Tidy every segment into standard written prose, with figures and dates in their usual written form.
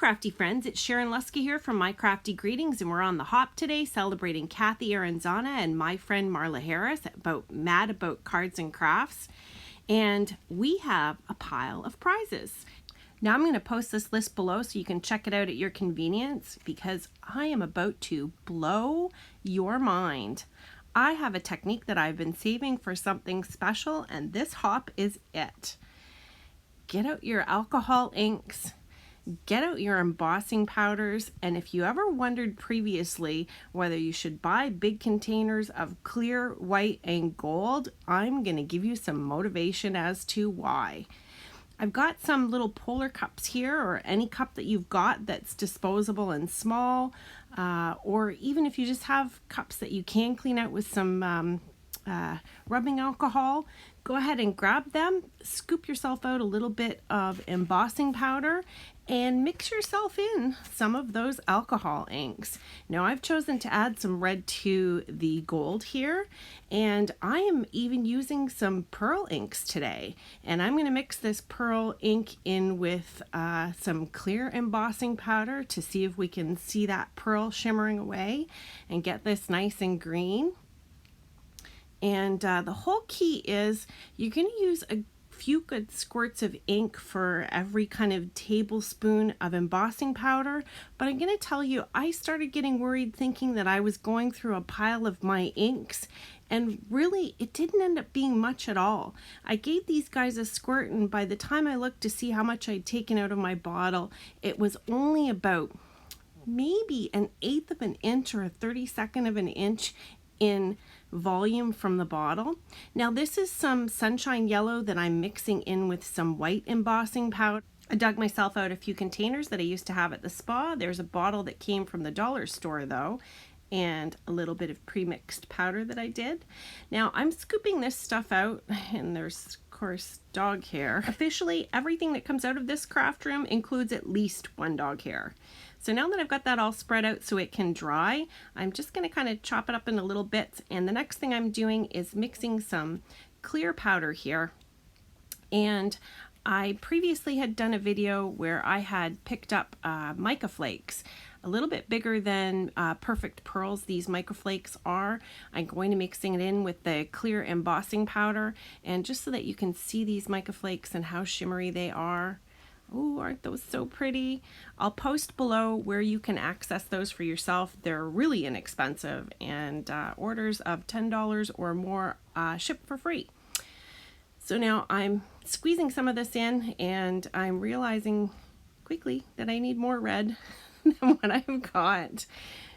crafty friends, it's Sharon Lusky here from My Crafty Greetings, and we're on the hop today celebrating Kathy Aranzana and my friend Marla Harris Mad About Cards and Crafts, and we have a pile of prizes. Now I'm going to post this list below so you can check it out at your convenience because I am about to blow your mind. I have a technique that I've been saving for something special, and this hop is it. Get out your alcohol inks. Get out your embossing powders, and if you ever wondered previously whether you should buy big containers of clear, white, and gold, I'm going to give you some motivation as to why. I've got some little polar cups here, or any cup that you've got that's disposable and small, or even if you just have cups that you can clean out with some rubbing alcohol, go ahead and grab them, scoop yourself out a little bit of embossing powder, and mix yourself in some of those alcohol inks. Now I've chosen to add some red to the gold here, and I am even using some pearl inks today, and I'm going to mix this pearl ink in with some clear embossing powder to see if we can see that pearl shimmering away and get this nice and green. And the whole key is you're going to use a few good squirts of ink for every kind of tablespoon of embossing powder. But I'm going to tell you, I started getting worried thinking that I was going through a pile of my inks, and really it didn't end up being much at all. I gave these guys a squirt, and by the time I looked to see how much I'd taken out of my bottle, it was only about maybe 1/8 of an inch or 1/32 of an inch in volume from the bottle. Now this is some sunshine yellow that I'm mixing in with some white embossing powder. I dug myself out a few containers that I used to have at the spa. There's a bottle that came from the dollar store though, and a little bit of pre-mixed powder that I did. Now I'm scooping this stuff out, and there's of course dog hair. Officially, everything that comes out of this craft room includes at least one dog hair. So now that I've got that all spread out so it can dry, I'm just going to kind of chop it up into little bits, and the next thing I'm doing is mixing some clear powder here. And I previously had done a video where I had picked up mica flakes, a little bit bigger than perfect pearls these mica flakes are. I'm going to mixing it in with the clear embossing powder, and just so that you can see these mica flakes and how shimmery they are. Oh, aren't those so pretty? I'll post below where you can access those for yourself. They're really inexpensive, and orders of $10 or more ship for free. So now I'm squeezing some of this in, and I'm realizing quickly that I need more red than what I've got.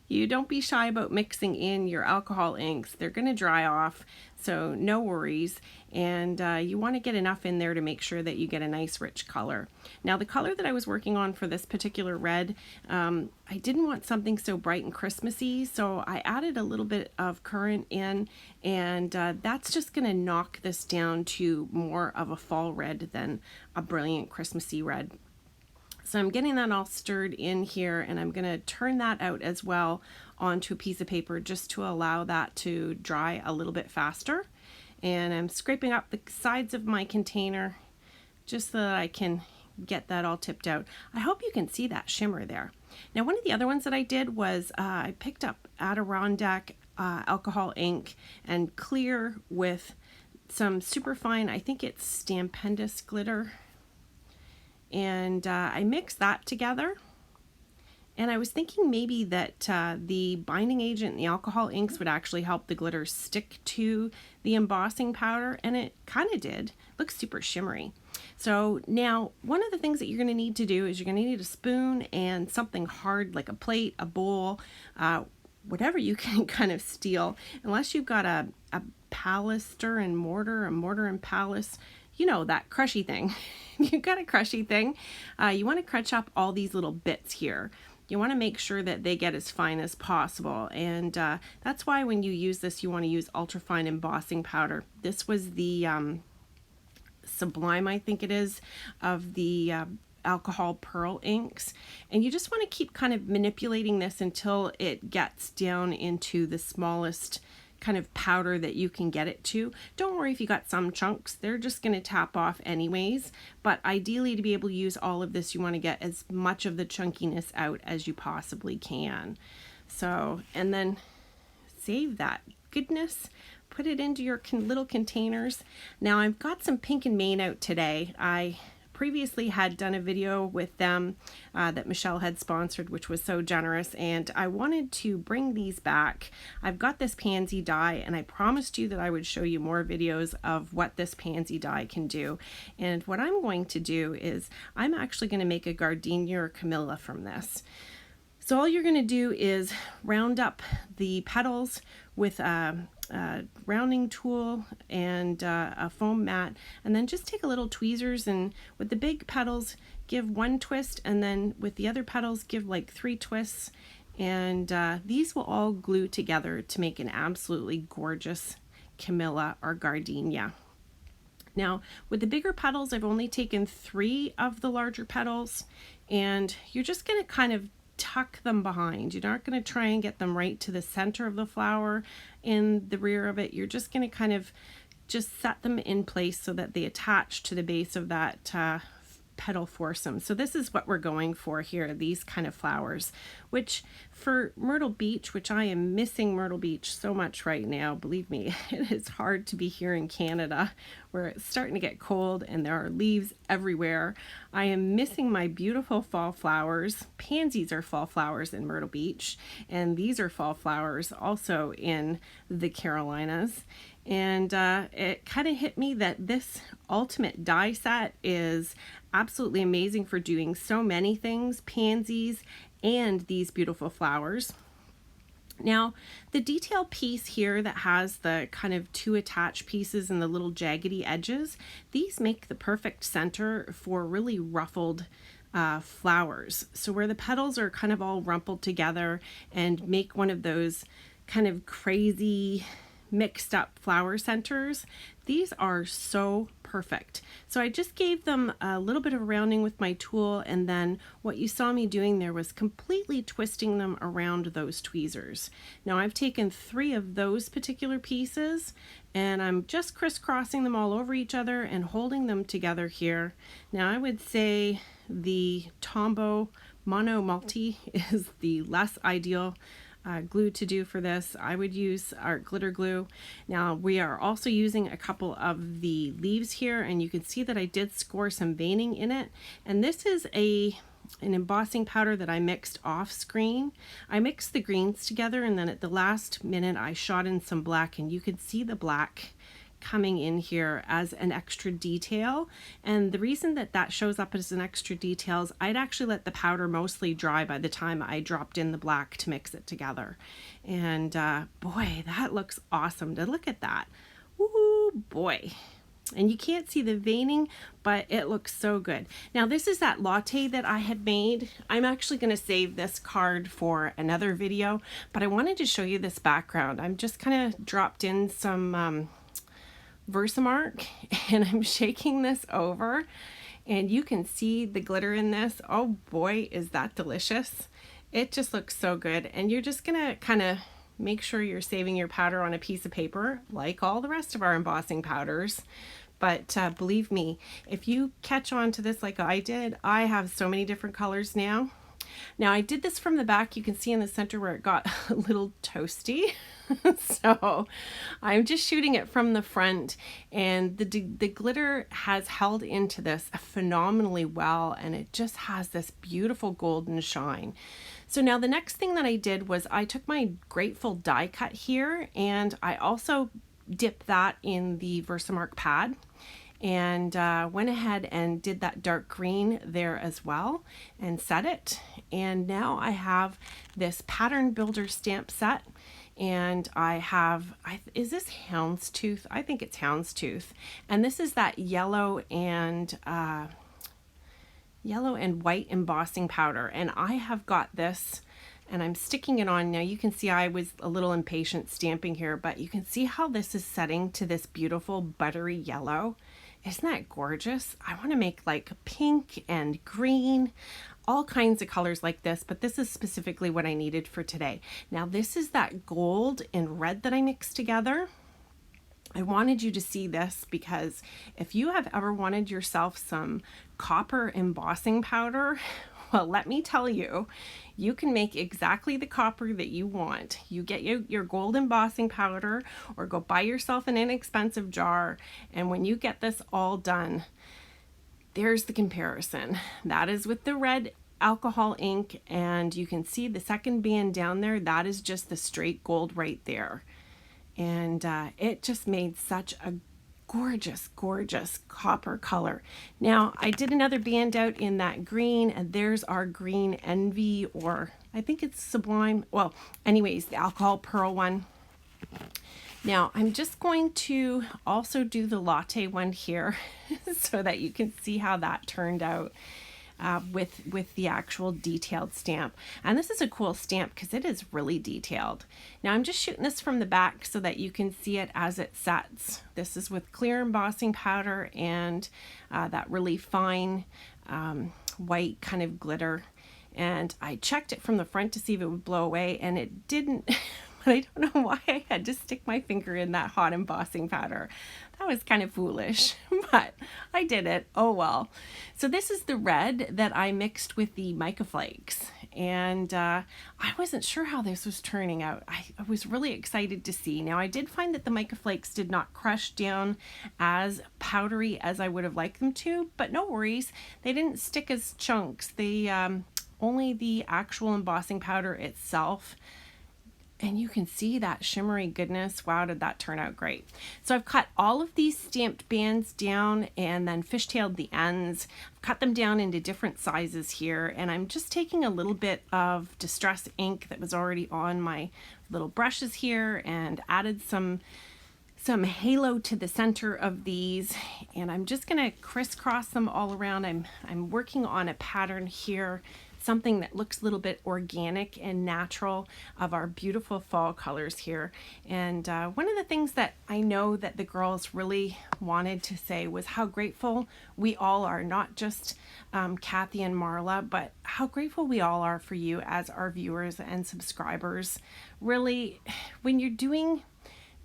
You don't be shy about mixing in your alcohol inks. They're going to dry off, so no worries. And you want to get enough in there to make sure that you get a nice rich color. Now the color that I was working on for this particular red, I didn't want something so bright and Christmassy, so I added a little bit of currant in, and that's just going to knock this down to more of a fall red than a brilliant Christmassy red. So I'm getting that all stirred in here, and I'm going to turn that out as well onto a piece of paper just to allow that to dry a little bit faster. And I'm scraping up the sides of my container just so that I can get that all tipped out. I hope you can see that shimmer there. Now one of the other ones that I did was I picked up Adirondack alcohol ink and clear with some superfine, I think it's Stampendous glitter. And I mixed that together, and I was thinking maybe that the binding agent and the alcohol inks would actually help the glitter stick to the embossing powder, and it kind of did. Looks super shimmery. So now one of the things that you're going to need to do is you're going to need a spoon and something hard like a plate, a bowl, whatever you can kind of steal, unless you've got a Pallister and mortar, a mortar and Pallis, you know, that crushy thing. You've got a crushy thing. You want to crunch up all these little bits here. You want to make sure that they get as fine as possible, and that's why when you use this you want to use ultrafine embossing powder. This was the Sublime, I think it is, of the alcohol pearl inks, and you just want to keep kind of manipulating this until it gets down into the smallest kind of powder that you can get it to. Don't worry if you got some chunks, they're just going to tap off anyways, but ideally to be able to use all of this, you want to get as much of the chunkiness out as you possibly can. So, and then save that goodness, put it into your little containers. Now I've got some Pink and Main out today. I previously had done a video with them that Michelle had sponsored, which was so generous, and I wanted to bring these back. I've got this pansy dye, and I promised you that I would show you more videos of what this pansy dye can do. And what I'm going to do is I'm actually going to make a gardenia or camellia from this. So all you're going to do is round up the petals with a rounding tool and a foam mat, and then just take a little tweezers, and with the big petals give one twist, and then with the other petals give like 3 twists, and these will all glue together to make an absolutely gorgeous camellia or gardenia. Now with the bigger petals, I've only taken 3 of the larger petals, and you're just going to kind of tuck them behind. You're not going to try and get them right to the center of the flower in the rear of it. You're just going to kind of just set them in place so that they attach to the base of that petal foursome. So this is what we're going for here, these kind of flowers, which for Myrtle Beach, which I am missing Myrtle Beach so much right now, believe me, it is hard to be here in Canada where it's starting to get cold and there are leaves everywhere. I am missing my beautiful fall flowers. Pansies are fall flowers in Myrtle Beach, and these are fall flowers also in the Carolinas. And it kind of hit me that this ultimate die set is absolutely amazing for doing so many things, pansies and these beautiful flowers. Now, the detail piece here that has the kind of 2 attached pieces and the little jaggedy edges, these make the perfect center for really ruffled flowers. So where the petals are kind of all rumpled together and make one of those kind of crazy mixed up flower centers, these are so perfect. So I just gave them a little bit of rounding with my tool, and then what you saw me doing there was completely twisting them around those tweezers. Now I've taken 3 of those particular pieces and I'm just crisscrossing them all over each other and holding them together here. Now I would say the Tombow Mono Multi is the less ideal glue to do for this. I would use our glitter glue. Now we are also using a couple of the leaves here, and you can see that I did score some veining in it, and this is an embossing powder that I mixed off screen. I mixed the greens together, and then at the last minute I shot in some black, and you can see the black coming in here as an extra detail. And the reason that that shows up as an extra detail is I'd actually let the powder mostly dry by the time I dropped in the black to mix it together. And boy, that looks awesome to look at that. Ooh, boy. And you can't see the veining, but it looks so good. Now this is that latte that I had made. I'm actually going to save this card for another video, but I wanted to show you this background. I'm just kind of dropped in some Versamark, and I'm shaking this over, and you can see the glitter in this. Oh boy, is that delicious. It just looks so good. And you're just gonna kind of make sure you're saving your powder on a piece of paper like all the rest of our embossing powders. But believe me, if you catch on to this like I did, I have so many different colors now. Now I did this from the back. You can see in the center where it got a little toasty. So I'm just shooting it from the front, and the glitter has held into this phenomenally well, and it just has this beautiful golden shine. So now the next thing that I did was I took my Grateful die cut here, and I also dipped that in the Versamark pad, and went ahead and did that dark green there as well and set it. And now I have this pattern builder stamp set, and I have, is this houndstooth? I think it's houndstooth. And this is that yellow and white embossing powder. And I have got this, and I'm sticking it on. Now you can see I was a little impatient stamping here, but you can see how this is setting to this beautiful buttery yellow. Isn't that gorgeous? I want to make like pink and green, all kinds of colors like this, but this is specifically what I needed for today. Now this is that gold and red that I mixed together. I wanted you to see this because if you have ever wanted yourself some copper embossing powder, well, let me tell you, you can make exactly the copper that you want. You get your gold embossing powder or go buy yourself an inexpensive jar, and when you get this all done, there's the comparison. That is with the red alcohol ink, and you can see the second band down there, that is just the straight gold right there. And it just made such a gorgeous, gorgeous copper color. Now, I did another band out in that green, and there's our green envy, or I think it's sublime. Well, anyways, the alcohol pearl one. Now, I'm just going to also do the latte one here so that you can see how that turned out. With the actual detailed stamp. And this is a cool stamp because it is really detailed. Now I'm just shooting this from the back so that you can see it as it sets. This is with clear embossing powder and that really fine white kind of glitter. And I checked it from the front to see if it would blow away, and it didn't. But I don't know why I had to stick my finger in that hot embossing powder. That was kind of foolish, but I did it. Oh well. So this is the red that I mixed with the mica flakes, and I wasn't sure how this was turning out. I was really excited to see. Now I did find that the mica flakes did not crush down as powdery as I would have liked them to, but no worries. They didn't stick as chunks. They only the actual embossing powder itself. And you can see that shimmery goodness. Wow, did that turn out great. So I've cut all of these stamped bands down and then fishtailed the ends. I've cut them down into different sizes here, and I'm just taking a little bit of Distress ink that was already on my little brushes here and added some halo to the center of these, and I'm just gonna crisscross them all around. I'm working on a pattern here, something that looks a little bit organic and natural of our beautiful fall colors here. And one of the things that I know that the girls really wanted to say was how grateful we all are, not just Kathy and Marla, but how grateful we all are for you as our viewers and subscribers. Really, when you're doing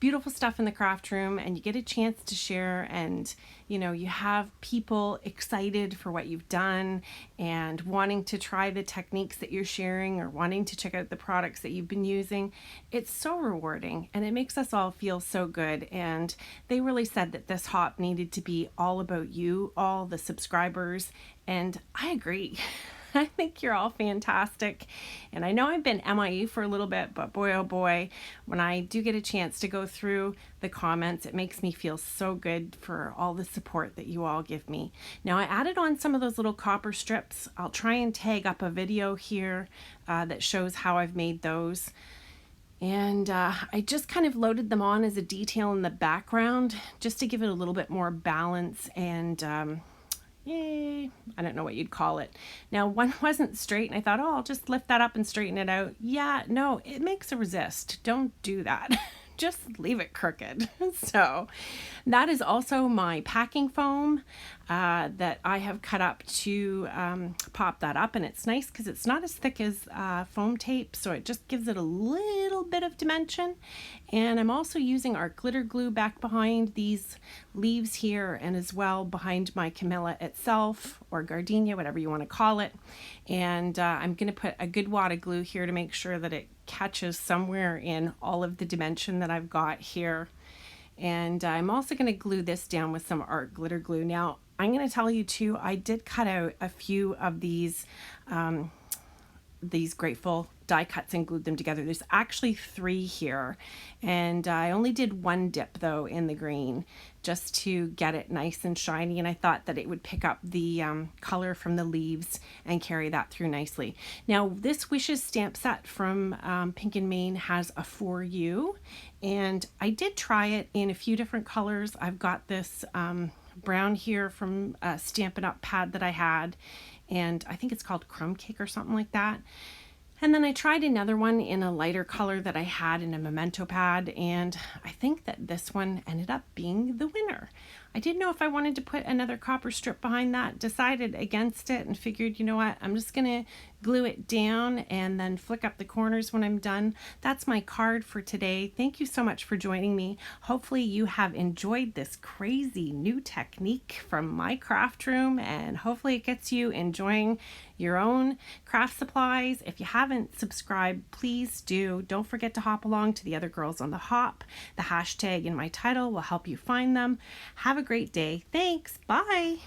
beautiful stuff in the craft room and you get a chance to share, and you know, you have people excited for what you've done and wanting to try the techniques that you're sharing or wanting to check out the products that you've been using, it's so rewarding and it makes us all feel so good. And they really said that this hop needed to be all about you, all the subscribers, and I agree. I think you're all fantastic. And I know I've been MIA for a little bit, but boy, oh boy, when I do get a chance to go through the comments, it makes me feel so good for all the support that you all give me. Now I added on some of those little copper strips. I'll try and tag up a video here that shows how I've made those. And I just kind of loaded them on as a detail in the background just to give it a little bit more balance and yay, I don't know what you'd call it. Now one wasn't straight and I thought, oh, I'll just lift that up and straighten it out. Yeah, no, it makes a resist. Don't do that. Just leave it crooked. So that is also my packing foam that I have cut up to pop that up, and it's nice because it's not as thick as foam tape, so it just gives it a little bit of dimension. And I'm also using our glitter glue back behind these leaves here, and as well behind my Camilla itself, or gardenia, whatever you want to call it. And I'm going to put a good wad of glue here to make sure that it catches somewhere in all of the dimension that I've got here. And I'm also going to glue this down with some art glitter glue. Now I'm going to tell you too, I did cut out a few of these Grateful die cuts and glued them together. There's actually 3 here, and I only did 1 dip though in the green just to get it nice and shiny, and I thought that it would pick up the color from the leaves and carry that through nicely. Now this Wishes stamp set from Pink and Maine has a For You, and I did try it in a few different colors. I've got this brown here from a Stampin' Up pad that I had, and I think it's called Crumb Cake or something like that. And then I tried another one in a lighter color that I had in a memento pad, and I think that this one ended up being the winner. I didn't know if I wanted to put another copper strip behind that, decided against it, and figured, you know what, I'm just gonna glue it down and then flick up the corners when I'm done. That's my card for today. Thank you so much for joining me. Hopefully you have enjoyed this crazy new technique from my craft room, and hopefully it gets you enjoying your own craft supplies. If you haven't subscribed, please do. Don't forget to hop along to the other girls on the hop. The hashtag in my title will help you find them. Have a great day. Thanks. Bye.